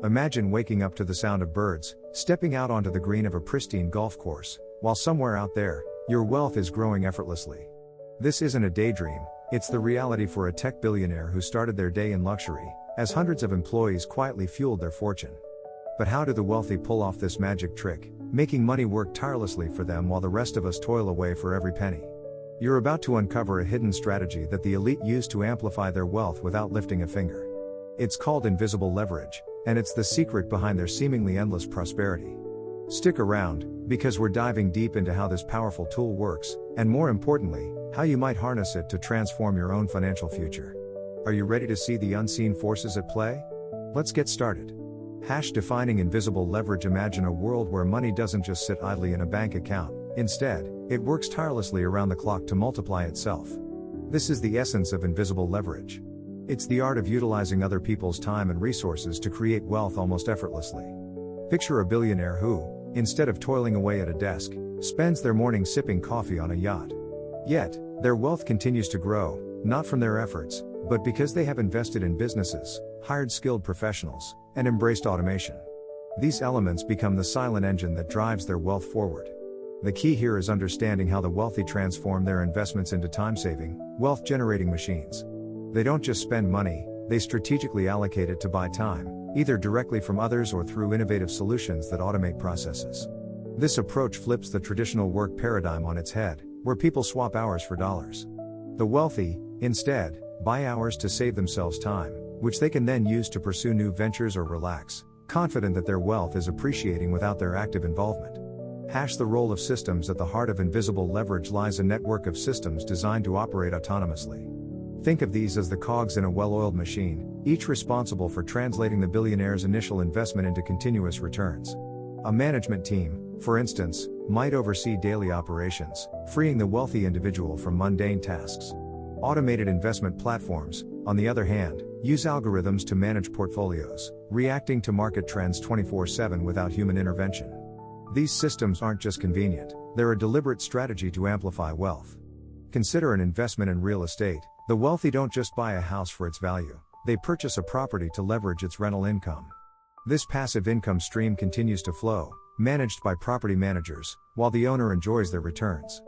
Imagine waking up to the sound of birds, stepping out onto the green of a pristine golf course, while somewhere out there, your wealth is growing effortlessly. This isn't a daydream, it's the reality for a tech billionaire who started their day in luxury, as hundreds of employees quietly fueled their fortune. But how do the wealthy pull off this magic trick, making money work tirelessly for them while the rest of us toil away for every penny? You're about to uncover a hidden strategy that the elite use to amplify their wealth without lifting a finger. It's called invisible leverage, and it's the secret behind their seemingly endless prosperity. Stick around, because we're diving deep into how this powerful tool works, and more importantly, how you might harness it to transform your own financial future. Are you ready to see the unseen forces at play? Let's get started. Defining invisible leverage. Imagine a world where money doesn't just sit idly in a bank account. Instead, it works tirelessly around the clock to multiply itself. This is the essence of invisible leverage. It's the art of utilizing other people's time and resources to create wealth almost effortlessly. Picture a billionaire who, instead of toiling away at a desk, spends their morning sipping coffee on a yacht. Yet, their wealth continues to grow, not from their efforts, but because they have invested in businesses, hired skilled professionals, and embraced automation. These elements become the silent engine that drives their wealth forward. The key here is understanding how the wealthy transform their investments into time-saving, wealth-generating machines. They don't just spend money, they strategically allocate it to buy time, either directly from others or through innovative solutions that automate processes. This approach flips the traditional work paradigm on its head, where people swap hours for dollars. The wealthy, instead, buy hours to save themselves time, which they can then use to pursue new ventures or relax, confident that their wealth is appreciating without their active involvement. The role of systems. At the heart of invisible leverage lies a network of systems designed to operate autonomously. Think of these as the cogs in a well-oiled machine, each responsible for translating the billionaire's initial investment into continuous returns. A management team, for instance, might oversee daily operations, freeing the wealthy individual from mundane tasks. Automated investment platforms, on the other hand, use algorithms to manage portfolios, reacting to market trends 24/7 without human intervention. These systems aren't just convenient, they're a deliberate strategy to amplify wealth. Consider an investment in real estate. The wealthy don't just buy a house for its value, they purchase a property to leverage its rental income. This passive income stream continues to flow, managed by property managers, while the owner enjoys their returns.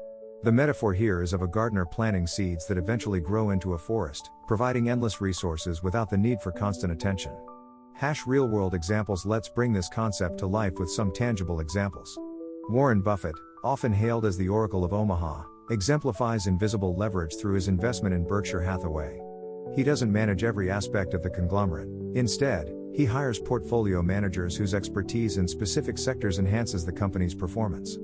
The metaphor here is of a gardener planting seeds that eventually grow into a forest, providing endless resources without the need for constant attention. Real-world examples. Let's bring this concept to life with some tangible examples. Warren Buffett, often hailed as the Oracle of Omaha, exemplifies invisible leverage through his investment in Berkshire Hathaway. He doesn't manage every aspect of the conglomerate. Instead, he hires portfolio managers whose expertise in specific sectors enhances the company's performance.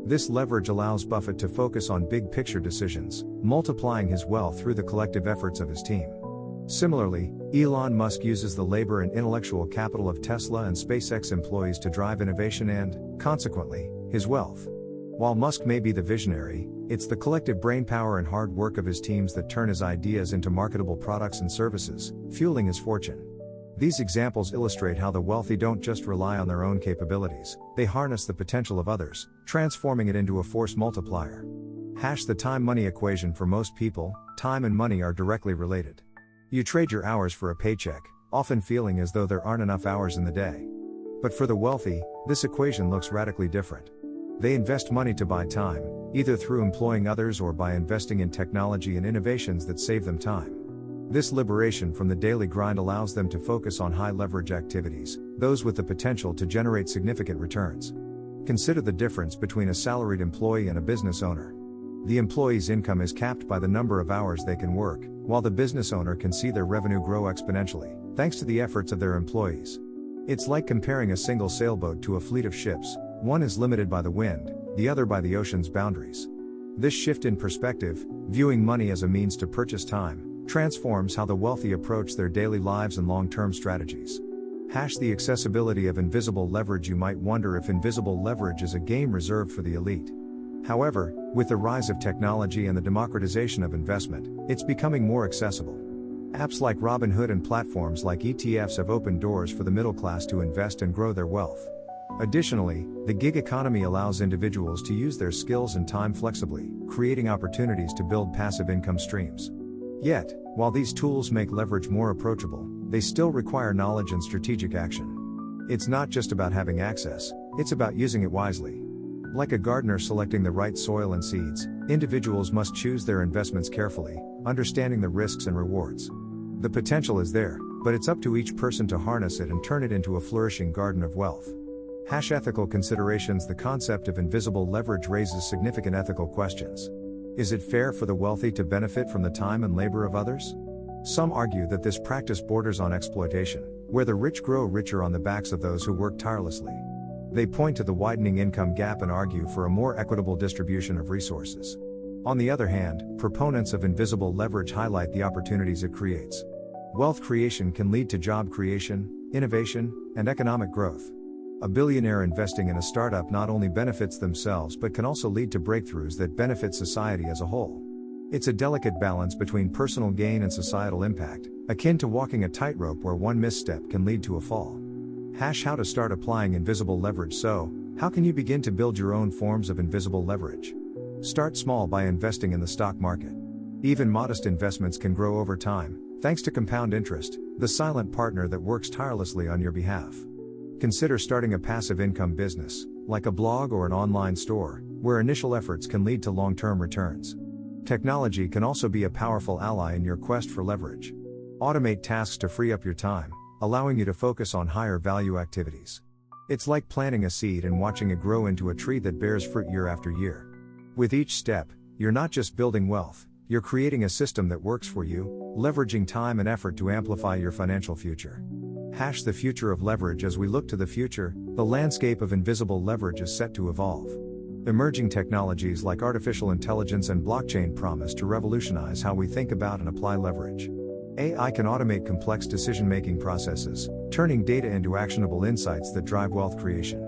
This leverage allows Buffett to focus on big-picture decisions, multiplying his wealth through the collective efforts of his team. Similarly, Elon Musk uses the labor and intellectual capital of Tesla and SpaceX employees to drive innovation and, consequently, his wealth. While Musk may be the visionary, it's the collective brainpower and hard work of his teams that turn his ideas into marketable products and services, fueling his fortune. These examples illustrate how the wealthy don't just rely on their own capabilities, they harness the potential of others, transforming it into a force multiplier. The time-money equation. For most people, time and money are directly related. You trade your hours for a paycheck, often feeling as though there aren't enough hours in the day. But for the wealthy, this equation looks radically different. They invest money to buy time, either through employing others or by investing in technology and innovations that save them time. This liberation from the daily grind allows them to focus on high-leverage activities, those with the potential to generate significant returns. Consider the difference between a salaried employee and a business owner. The employee's income is capped by the number of hours they can work, while the business owner can see their revenue grow exponentially, thanks to the efforts of their employees. It's like comparing a single sailboat to a fleet of ships. One is limited by the wind, the other by the ocean's boundaries. This shift in perspective, viewing money as a means to purchase time, transforms how the wealthy approach their daily lives and long-term strategies. The accessibility of invisible leverage. You might wonder if invisible leverage is a game reserved for the elite. However, with the rise of technology and the democratization of investment, it's becoming more accessible. Apps like Robinhood and platforms like ETFs have opened doors for the middle class to invest and grow their wealth. Additionally, the gig economy allows individuals to use their skills and time flexibly, creating opportunities to build passive income streams. Yet, while these tools make leverage more approachable, they still require knowledge and strategic action. It's not just about having access, it's about using it wisely. Like a gardener selecting the right soil and seeds, individuals must choose their investments carefully, understanding the risks and rewards. The potential is there, but it's up to each person to harness it and turn it into a flourishing garden of wealth. Ethical considerations. The concept of invisible leverage raises significant ethical questions. Is it fair for the wealthy to benefit from the time and labor of others? Some argue that this practice borders on exploitation, where the rich grow richer on the backs of those who work tirelessly. They point to the widening income gap and argue for a more equitable distribution of resources. On the other hand, proponents of invisible leverage highlight the opportunities it creates. Wealth creation can lead to job creation, innovation, and economic growth. A billionaire investing in a startup not only benefits themselves but can also lead to breakthroughs that benefit society as a whole. It's a delicate balance between personal gain and societal impact, akin to walking a tightrope where one misstep can lead to a fall. How to start applying invisible leverage. So, how can you begin to build your own forms of invisible leverage? Start small by investing in the stock market. Even modest investments can grow over time, thanks to compound interest, the silent partner that works tirelessly on your behalf. Consider starting a passive income business, like a blog or an online store, where initial efforts can lead to long-term returns. Technology can also be a powerful ally in your quest for leverage. Automate tasks to free up your time, allowing you to focus on higher value activities. It's like planting a seed and watching it grow into a tree that bears fruit year after year. With each step, you're not just building wealth, you're creating a system that works for you, leveraging time and effort to amplify your financial future. The future of leverage. As we look to the future, the landscape of invisible leverage is set to evolve. Emerging technologies like artificial intelligence and blockchain promise to revolutionize how we think about and apply leverage. AI can automate complex decision-making processes, turning data into actionable insights that drive wealth creation.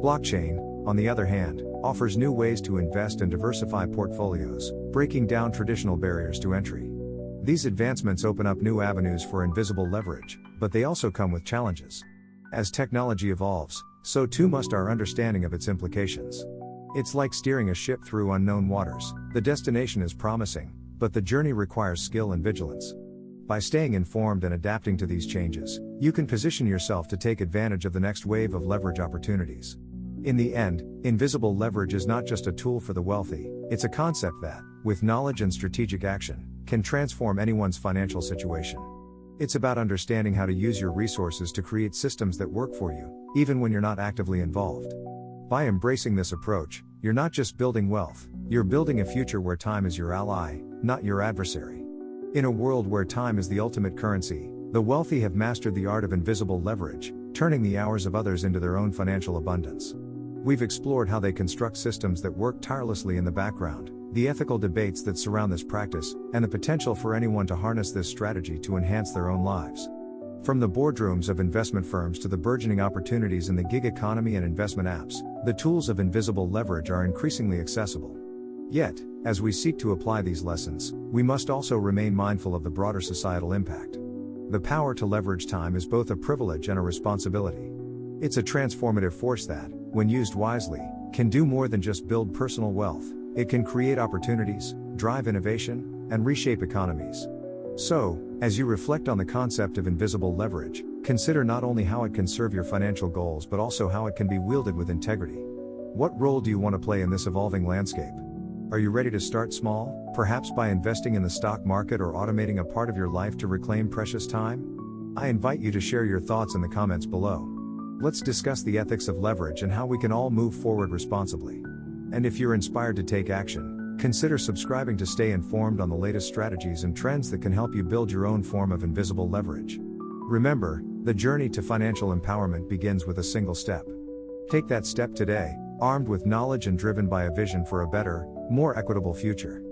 Blockchain, on the other hand, offers new ways to invest and diversify portfolios, breaking down traditional barriers to entry. These advancements open up new avenues for invisible leverage, but they also come with challenges. As technology evolves, so too must our understanding of its implications. It's like steering a ship through unknown waters. The destination is promising, but the journey requires skill and vigilance. By staying informed and adapting to these changes, you can position yourself to take advantage of the next wave of leverage opportunities. In the end, invisible leverage is not just a tool for the wealthy, it's a concept that, with knowledge and strategic action, can transform anyone's financial situation. It's about understanding how to use your resources to create systems that work for you, even when you're not actively involved. By embracing this approach, you're not just building wealth, you're building a future where time is your ally, not your adversary. In a world where time is the ultimate currency, the wealthy have mastered the art of invisible leverage, turning the hours of others into their own financial abundance. We've explored how they construct systems that work tirelessly in the background, the ethical debates that surround this practice, and the potential for anyone to harness this strategy to enhance their own lives. From the boardrooms of investment firms to the burgeoning opportunities in the gig economy and investment apps, the tools of invisible leverage are increasingly accessible. Yet, as we seek to apply these lessons, we must also remain mindful of the broader societal impact. The power to leverage time is both a privilege and a responsibility. It's a transformative force that, when used wisely, can do more than just build personal wealth. It can create opportunities, drive innovation, and reshape economies. So, as you reflect on the concept of invisible leverage, consider not only how it can serve your financial goals but also how it can be wielded with integrity. What role do you want to play in this evolving landscape? Are you ready to start small, perhaps by investing in the stock market or automating a part of your life to reclaim precious time? I invite you to share your thoughts in the comments below. Let's discuss the ethics of leverage and how we can all move forward responsibly. And if you're inspired to take action, consider subscribing to stay informed on the latest strategies and trends that can help you build your own form of invisible leverage. Remember, the journey to financial empowerment begins with a single step. Take that step today, armed with knowledge and driven by a vision for a better, more equitable future.